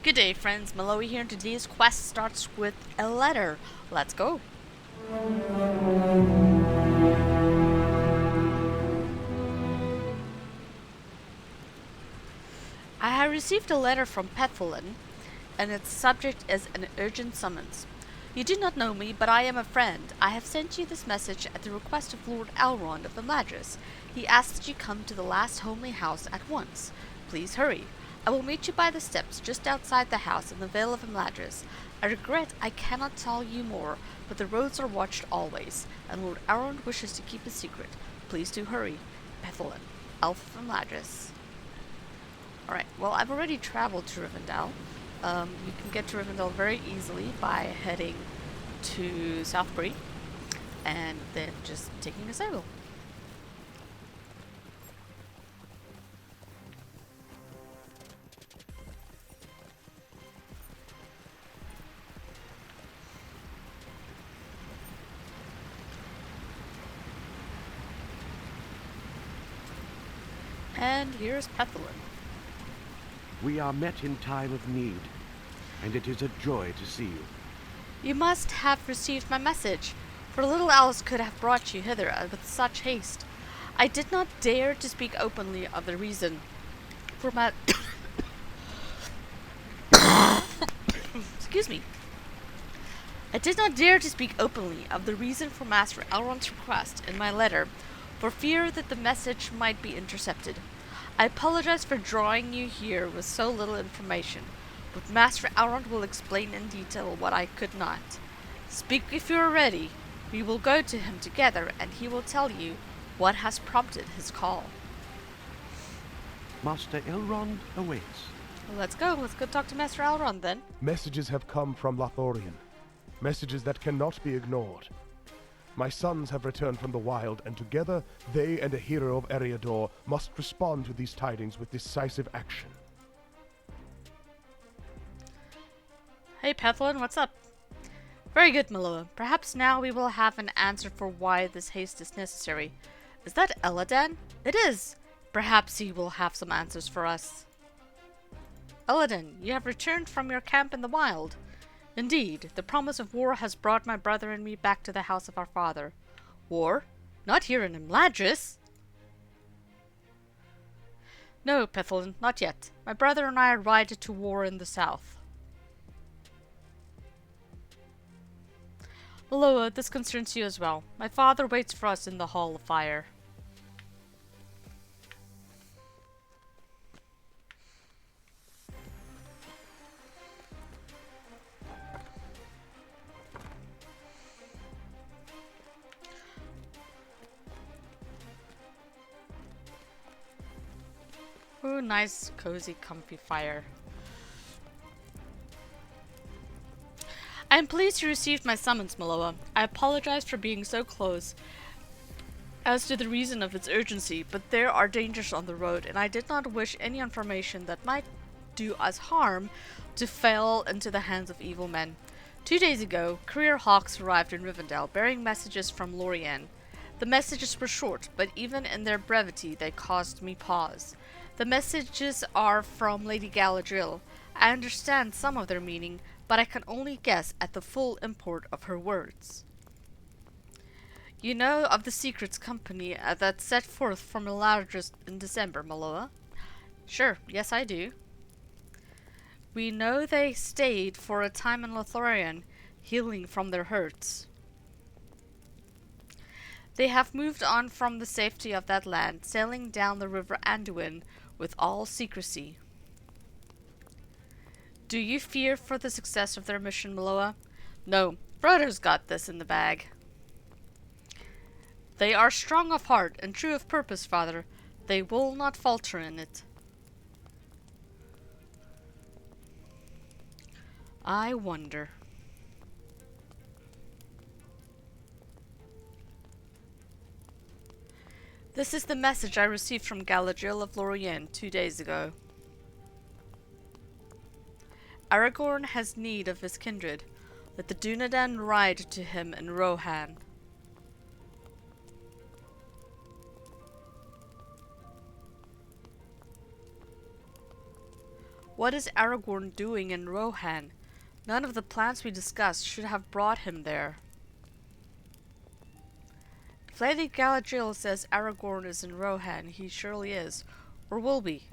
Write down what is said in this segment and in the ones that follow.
Good day, friends. Miloa here, and today's quest starts with a letter. Let's go. I have received a letter from Petholin, and its subject is an urgent summons. You do not know me, but I am a friend. I have sent you this message at the request of Lord Elrond of the Madras. He asks that you come to the last homely house at once. Please hurry. I will meet you by the steps just outside the house in the Vale of Imladris. I regret I cannot tell you more, but the roads are watched always, and Lord Elrond wishes to keep a secret. Please do hurry. Petholin, Elf of Imladris. Alright, well, I've already traveled to Rivendell. You can get to Rivendell very easily by heading to Southbury and then just taking a sail. And here's Petholin. We are met in time of need, and it is a joy to see you. You must have received my message, for little else could have brought you hither with such haste. I did not dare to speak openly of the reason for my excuse me. I did not dare to speak openly of the reason for Master Elrond's request in my letter, for fear that the message might be intercepted. I apologize for drawing you here with so little information, but Master Elrond will explain in detail what I could not. Speak if you are ready. We will go to him together, and he will tell you what has prompted his call. Master Elrond awaits. Well, let's go. Let's go talk to Master Elrond then. Messages have come from Lorien. Messages that cannot be ignored. My sons have returned from the wild, and together, they and a hero of Eriador must respond to these tidings with decisive action. Hey, Petholin, what's up? Very good, Miloa. Perhaps now we will have an answer for why this haste is necessary. Is that Eladan? It is! Perhaps he will have some answers for us. Eladan, you have returned from your camp in the wild. Indeed, the promise of war has brought my brother and me back to the house of our father. War? Not here in Imladris? No, Petholin, not yet. My brother and I ride to war in the south. Miloa, this concerns you as well. My father waits for us in the Hall of Fire. Ooh, nice, cozy, comfy fire. I am pleased you received my summons, Miloa. I apologize for being so close as to the reason of its urgency, but there are dangers on the road, and I did not wish any information that might do us harm to fall into the hands of evil men. 2 days ago, courier hawks arrived in Rivendell, bearing messages from Lorien. The messages were short, but even in their brevity they caused me pause. The messages are from Lady Galadriel. I understand some of their meaning, but I can only guess at the full import of her words. You know of the Secrets Company that set forth from Imladris in December, Miloa? Sure, yes I do. We know they stayed for a time in Lorien, healing from their hurts. They have moved on from the safety of that land, sailing down the river Anduin with all secrecy. Do you fear for the success of their mission, Miloa? No, Frodo's got this in the bag. They are strong of heart and true of purpose, Father. They will not falter in it. I wonder. This is the message I received from Galadriel of Lorien 2 days ago. Aragorn has need of his kindred. Let the Dunedain ride to him in Rohan. What is Aragorn doing in Rohan? None of the plans we discussed should have brought him there. If Lady Galadriel says Aragorn is in Rohan, he surely is, or will be.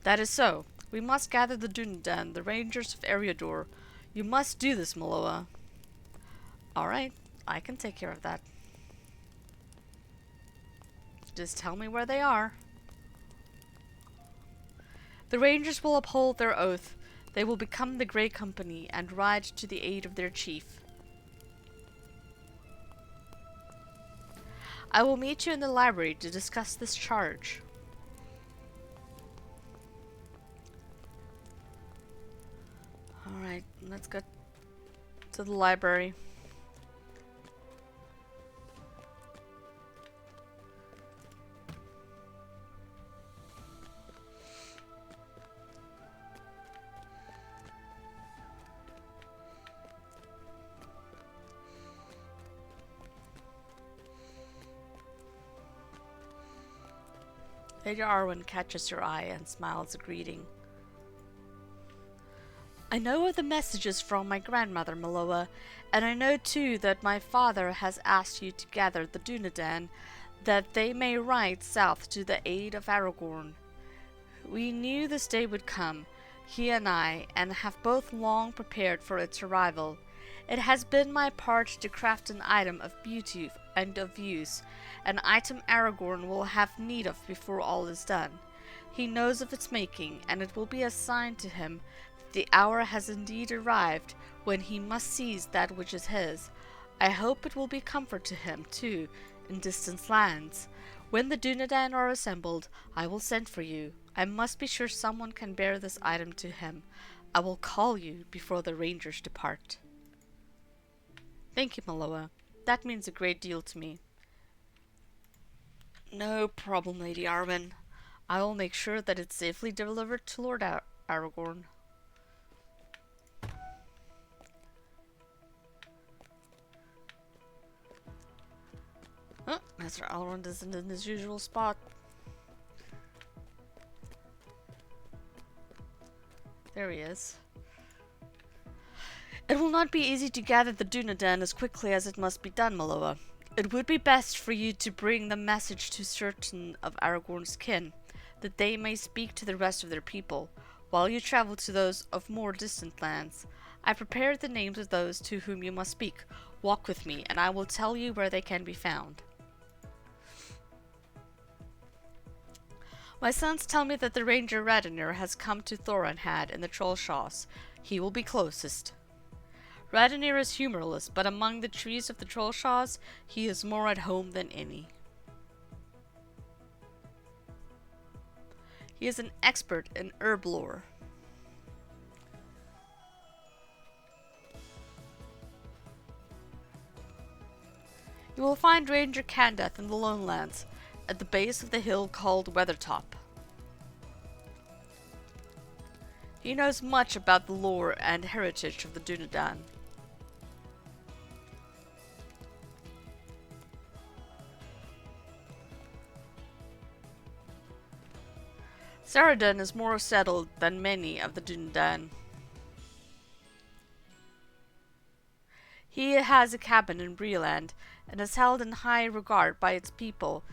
That is so. We must gather the Dunedain, the Rangers of Eriador. You must do this, Miloa. Alright, I can take care of that. Just tell me where they are. The Rangers will uphold their oath. They will become the Grey Company and ride to the aid of their chief. I will meet you in the library to discuss this charge. Alright, let's go to the library. Lady Arwen catches your eye and smiles a greeting. I know of the messages from my grandmother, Miloa, and I know too that my father has asked you to gather the Dunedain, that they may ride south to the aid of Aragorn. We knew this day would come, he and I, and have both long prepared for its arrival. It has been my part to craft an item of beauty and of use, an item Aragorn will have need of before all is done. He knows of its making, and it will be a sign to him that the hour has indeed arrived when he must seize that which is his. I hope it will be comfort to him, too, in distant lands. When the Dunedain are assembled, I will send for you. I must be sure someone can bear this item to him. I will call you before the Rangers depart. Thank you, Miloa. That means a great deal to me. No problem, Lady Arwen. I will make sure that it's safely delivered to Lord Aragorn. Oh, Master Elrond isn't in his usual spot. There he is. It will not be easy to gather the Dunedain as quickly as it must be done, Miloa. It would be best for you to bring the message to certain of Aragorn's kin, that they may speak to the rest of their people, while you travel to those of more distant lands. I prepared the names of those to whom you must speak. Walk with me, and I will tell you where they can be found. My sons tell me that the ranger Radinir has come to Thorinhad in the Trollshaws. He will be closest. Radinir is humorless, but among the trees of the Trollshaws, he is more at home than any. He is an expert in herb lore. You will find Ranger Candeth in the Lonelands, at the base of the hill called Weathertop. He knows much about the lore and heritage of the Dunedain. Ceradan is more settled than many of the Dunedain. He has a cabin in Brieland and is held in high regard by its people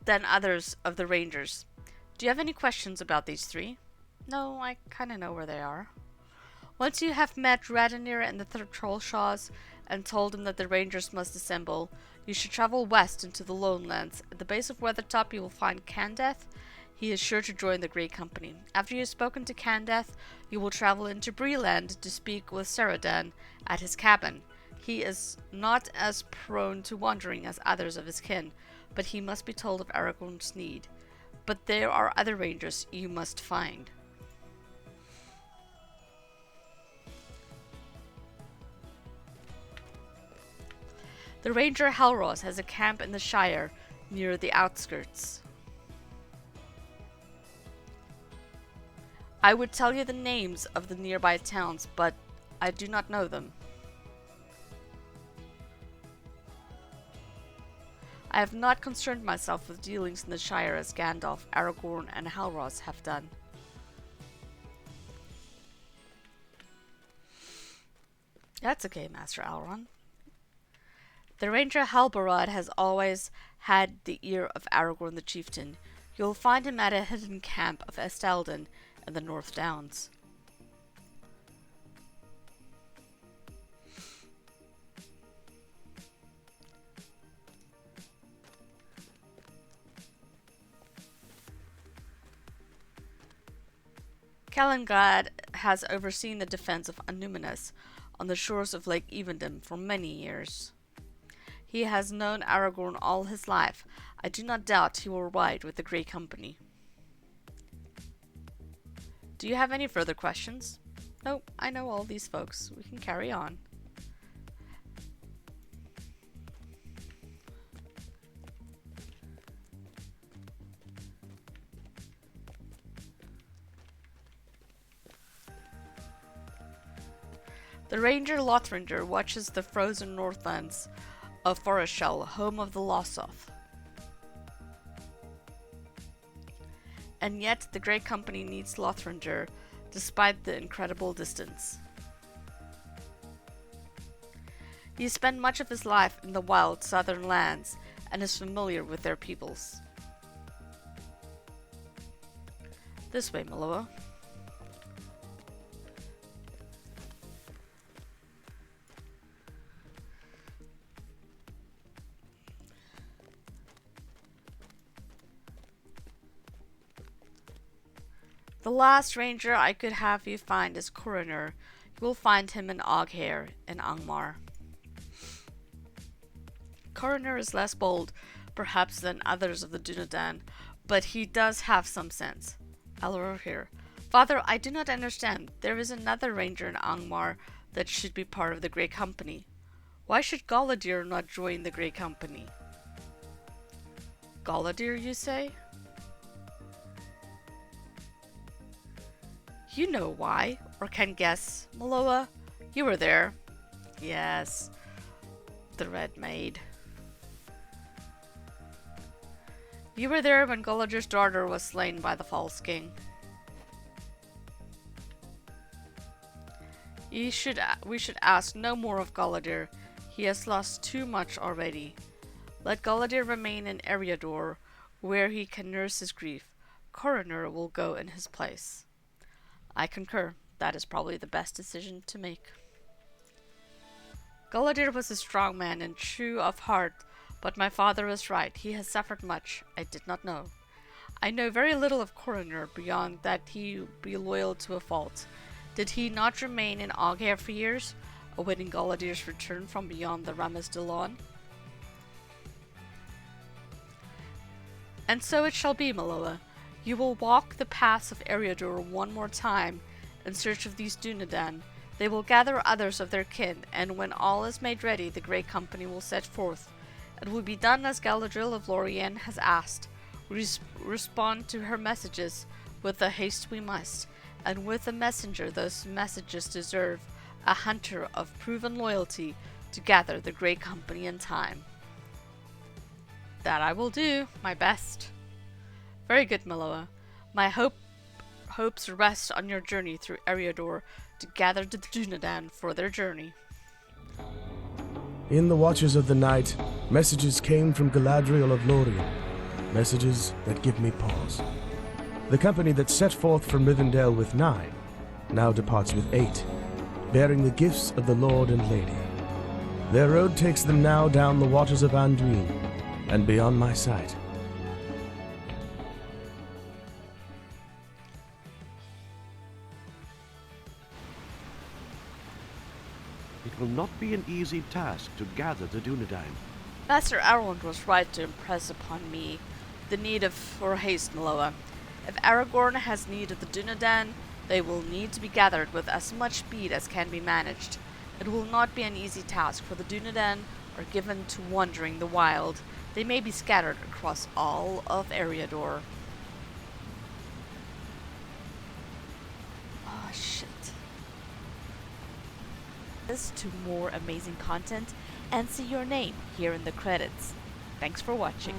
than others of the Rangers. Do you have any questions about these three? No, I kinda know where they are. Once you have met Radinir and the Trollshaws and told him that the Rangers must assemble, you should travel west into the Lonelands. At the base of Weathertop you will find Candeth. He is sure to join the Grey Company. After you have spoken to Candeth, you will travel into Brieland to speak with Ceradan at his cabin. He is not as prone to wandering as others of his kin, but he must be told of Aragorn's need. But there are other rangers you must find. The ranger Halros has a camp in the Shire, near the outskirts. I would tell you the names of the nearby towns, but I do not know them. I have not concerned myself with dealings in the Shire as Gandalf, Aragorn, and Halros have done. That's okay, Master Elrond. The Ranger Halbarad has always had the ear of Aragorn the Chieftain. You'll find him at a hidden camp of Estalden in the North Downs. Calangad has overseen the defense of Annúminas on the shores of Lake Evendom for many years. He has known Aragorn all his life. I do not doubt he will ride with the Grey Company. Do you have any further questions? Nope, I know all these folks. We can carry on. The Ranger Lothringer watches the frozen northlands of Forestshell, home of the Losoth. And yet the Grey Company needs Lothringer, despite the incredible distance. He spent much of his life in the wild southern lands and is familiar with their peoples. This way, Miloa. The last ranger I could have you find is Coroner. You will find him in Oghair in Angmar. Coroner is less bold, perhaps, than others of the Dunedain, but he does have some sense. Alor here. Father, I do not understand. There is another ranger in Angmar that should be part of the Grey Company. Why should Galadir not join the Grey Company? Galadir, you say? You know why, or can guess. Miloa, you were there. Yes, the Red Maid. You were there when Galadir's daughter was slain by the false king. We should ask no more of Galadir. He has lost too much already. Let Galadir remain in Eriador, where he can nurse his grief. Coroner will go in his place. I concur. That is probably the best decision to make. Galadir was a strong man and true of heart, but my father was right. He has suffered much. I did not know. I know very little of Coroner beyond that he be loyal to a fault. Did he not remain in Oghair for years, awaiting Galadir's return from beyond the Ramas Dillon? And so it shall be, Miloa. You will walk the paths of Eriador one more time in search of these Dunedain. They will gather others of their kin, and when all is made ready, the Grey Company will set forth. It will be done as Galadriel of Lorien has asked. Respond to her messages with the haste we must, and with a messenger those messages deserve, a hunter of proven loyalty, to gather the Grey Company in time. That I will do, my best. Very good, Miloa. My hopes rest on your journey through Eriador to gather the Dunedain for their journey. In the watches of the night, messages came from Galadriel of Lorien, messages that give me pause. The company that set forth from Rivendell with 9 now departs with 8, bearing the gifts of the Lord and Lady. Their road takes them now down the waters of Anduin and beyond my sight. It will not be an easy task to gather the Dunedain. Master Elrond was right to impress upon me the need for haste, Miloa. If Aragorn has need of the Dunedain, they will need to be gathered with as much speed as can be managed. It will not be an easy task, for the Dunedain are given to wandering the wild. They may be scattered across all of Eriador. Oh, shit. To more amazing content and see your name here in the credits. Thanks for watching.